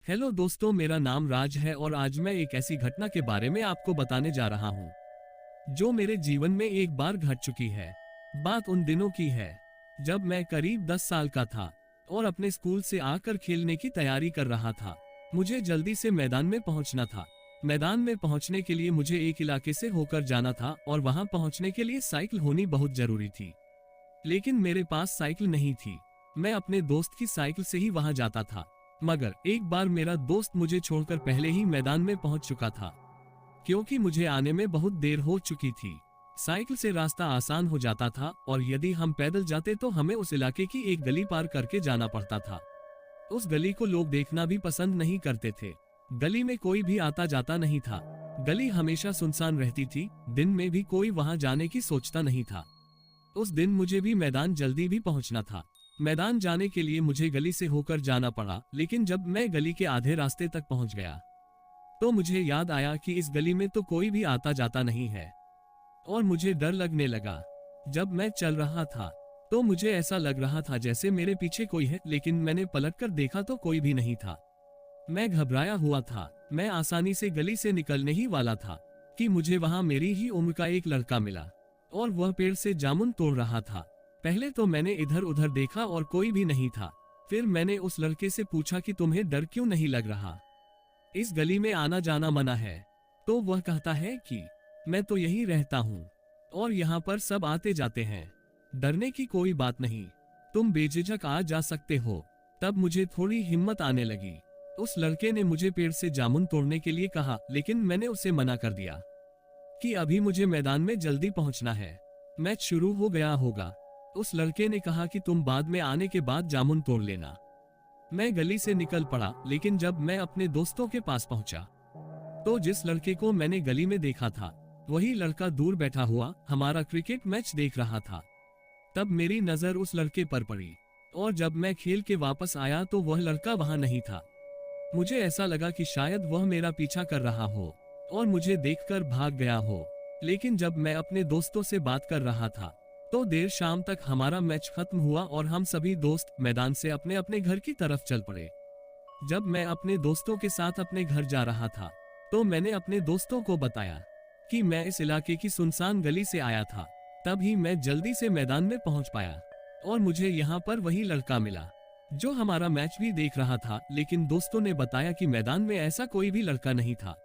Hello दोस्तों, मेरा नाम राज है और आज मैं एक ऐसी घटना के बारे में आपको बताने जा रहा हूँ जो मेरे जीवन में एक बार घट चुकी है। बात उन दिनों की है जब मैं करीब 10 साल का था और अपने स्कूल से आकर खेलने की तैयारी कर रहा था। मुझे जल्दी से मैदान में पहुंचना था। मैदान में पहुंचने के लिए मुझे एक इलाके से होकर जाना था और वहां पहुंचने के लिए साइकिल होनी बहुत जरूरी थी, लेकिन मेरे पास साइकिल नहीं थी। मैं अपने दोस्त की साइकिल से ही वहां जाता था, मगर एक बार मेरा दोस्त मुझे छोड़कर पहले ही मैदान में पहुंच चुका था, क्योंकि मुझे आने में बहुत देर हो चुकी थी। साइकिल से रास्ता आसान हो जाता था और यदि हम पैदल जाते तो हमें उस इलाके की एक गली पार करके जाना पड़ता था। उस गली को लोग देखना भी पसंद नहीं करते थे। गली में कोई भी आता जाता नहीं था। गली हमेशा सुनसान रहती थी। दिन में भी कोई वहां जाने की सोचता नहीं था। उस दिन मुझे भी मैदान जल्दी भी पहुंचना था। मैदान जाने के लिए मुझे गली से होकर जाना पड़ा, लेकिन जब मैं गली के आधे रास्ते तक पहुंच गया तो मुझे याद आया कि इस गली में तो कोई भी आता जाता नहीं है और मुझे डर लगने लगा। जब मैं चल रहा था तो मुझे ऐसा लग रहा था जैसे मेरे पीछे कोई है, लेकिन मैंने पलटकर देखा तो कोई भी नहीं था। मैं घबराया हुआ था। मैं आसानी से गली से निकलने ही वाला था कि मुझे वहां मेरी ही उम्र का एक लड़का मिला और वह पेड़ से जामुन तोड़ रहा था। पहले तो मैंने इधर उधर देखा और कोई भी नहीं था। फिर मैंने उस लड़के से पूछा कि तुम्हें डर क्यों नहीं लग रहा, इस गली में आना जाना मना है। तो वह कहता है कि मैं तो यही रहता हूँ और यहाँ पर सब आते जाते हैं, डरने की कोई बात नहीं, तुम बेझिझक आ जा सकते हो। तब मुझे थोड़ी हिम्मत आने लगी। उस लड़के ने मुझे पेड़ से जामुन तोड़ने के लिए कहा, लेकिन मैंने उसे मना कर दिया कि अभी मुझे मैदान में जल्दी पहुंचना है, मैच शुरू हो गया होगा। उस लड़के ने कहा कि तुम बाद में आने के बाद जामुन तोड़ लेना। मैं गली से निकल पड़ा, लेकिन जब मैं अपने दोस्तों के पास पहुंचा तो जिस लड़के को मैंने गली में देखा था वही लड़का दूर बैठा हुआ हमारा क्रिकेट मैच देख रहा था। तब मेरी नजर उस लड़के पर पड़ी और जब मैं खेल के वापस आया तो वह लड़का वहां नहीं था। मुझे ऐसा लगा कि शायद वह मेरा पीछा कर रहा हो और मुझे देखकर भाग गया हो। लेकिन जब मैं अपने दोस्तों से बात कर रहा था तो देर शाम तक हमारा मैच खत्म हुआ और हम सभी दोस्त मैदान से अपने अपने घर की तरफ चल पड़े। जब मैं अपने दोस्तों के साथ अपने घर जा रहा था तो मैंने अपने दोस्तों को बताया कि मैं इस इलाके की सुनसान गली से आया था। तभी मैं जल्दी से मैदान में पहुंच पाया और मुझे यहाँ पर वही लड़का मिला जो हमारा मैच भी देख रहा था। लेकिन दोस्तों ने बताया कि मैदान में ऐसा कोई भी लड़का नहीं था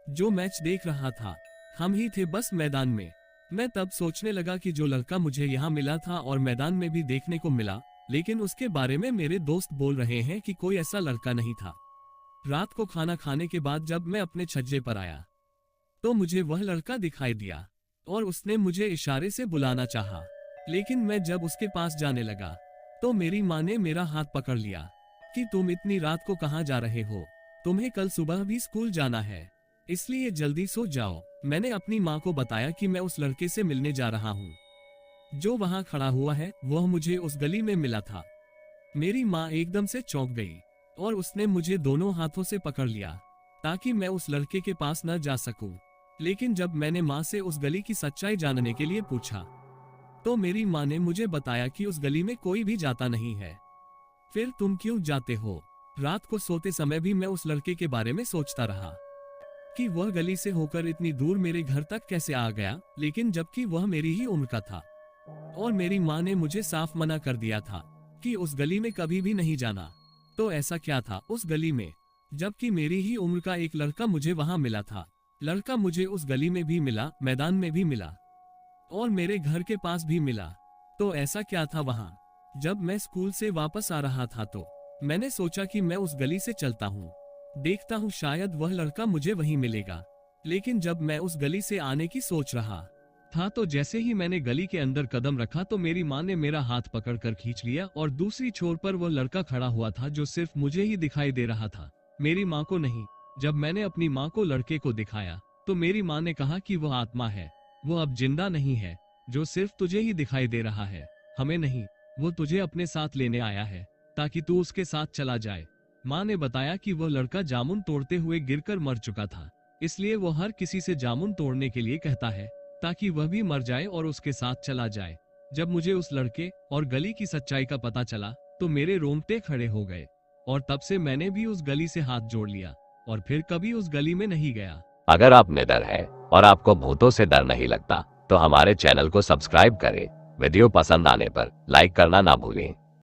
जो मैच देख रहा था, हम ही थे बस मैदान में। मैं तब सोचने लगा कि जो लड़का मुझे यहाँ मिला था और मैदान में भी देखने को मिला, लेकिन उसके बारे में मेरे दोस्त बोल रहे हैं कि कोई ऐसा लड़का नहीं था। रात को खाना खाने के बाद जब मैं अपने छज्जे पर आया तो मुझे वह लड़का दिखाई दिया और उसने मुझे इशारे से बुलाना चाहा, लेकिन मैं जब उसके पास जाने लगा तो मेरी माँ ने मेरा हाथ पकड़ लिया कि तुम इतनी रात को कहाँ जा रहे हो, तुम्हें कल सुबह भी स्कूल जाना है, इसलिए जल्दी सो जाओ। मैंने अपनी माँ को बताया कि मैं उस लड़के से मिलने जा रहा हूँ जो वहां खड़ा हुआ है, वह मुझे उस गली में मिला था। मेरी माँ एकदम से चौंक गई और उसने मुझे दोनों हाथों से पकड़ लिया ताकि मैं उस लड़के के पास न जा सकूं। लेकिन जब मैंने माँ से उस गली की सच्चाई जानने के लिए पूछा तो मेरी माँ ने मुझे बताया कि उस गली में कोई भी जाता नहीं है। फिर तुम क्यों जाते हो? रात को सोते समय भी मैं उस लड़के के बारे में सोचता रहा कि वह गली से होकर इतनी दूर मेरे घर तक कैसे आ गया, लेकिन जबकि वह मेरी ही उम्र का था और मेरी माँ ने मुझे साफ मना कर दिया था कि उस गली में कभी भी नहीं जाना। तो ऐसा क्या था उस गली में, जबकि मेरी ही उम्र का एक लड़का मुझे वहां मिला था। लड़का मुझे उस गली में भी मिला, मैदान में भी मिला और मेरे घर के पास भी मिला। तो ऐसा क्या था वहां? जब मैं स्कूल से वापस आ रहा था तो मैंने सोचा कि मैं उस गली से चलता हूँ, देखता हूँ शायद वह लड़का मुझे वहीं मिलेगा। लेकिन जब मैं उस गली से आने की सोच रहा था तो जैसे ही मैंने गली के अंदर कदम रखा तो मेरी माँ ने मेरा हाथ पकड़कर खींच लिया और दूसरी छोर पर वह लड़का खड़ा हुआ था जो सिर्फ मुझे ही दिखाई दे रहा था, मेरी माँ को नहीं। जब मैंने अपनी माँ को लड़के को दिखाया तो मेरी माँ ने कहा कि वह आत्मा है, वो अब जिंदा नहीं है, जो सिर्फ तुझे ही दिखाई दे रहा है, हमें नहीं। वो तुझे अपने साथ लेने आया है ताकि तू उसके साथ चला जाए। माँ ने बताया कि वह लड़का जामुन तोड़ते हुए गिरकर मर चुका था, इसलिए वो हर किसी से जामुन तोड़ने के लिए कहता है ताकि वह भी मर जाए और उसके साथ चला जाए। जब मुझे उस लड़के और गली की सच्चाई का पता चला तो मेरे रोंगटे खड़े हो गए और तब से मैंने भी उस गली से हाथ जोड़ लिया और फिर कभी उस गली में नहीं गया। अगर आप निडर हैं और आपको भूतों से डर नहीं लगता तो हमारे चैनल को सब्सक्राइब करें। वीडियो पसंद आने पर लाइक करना ना भूलें।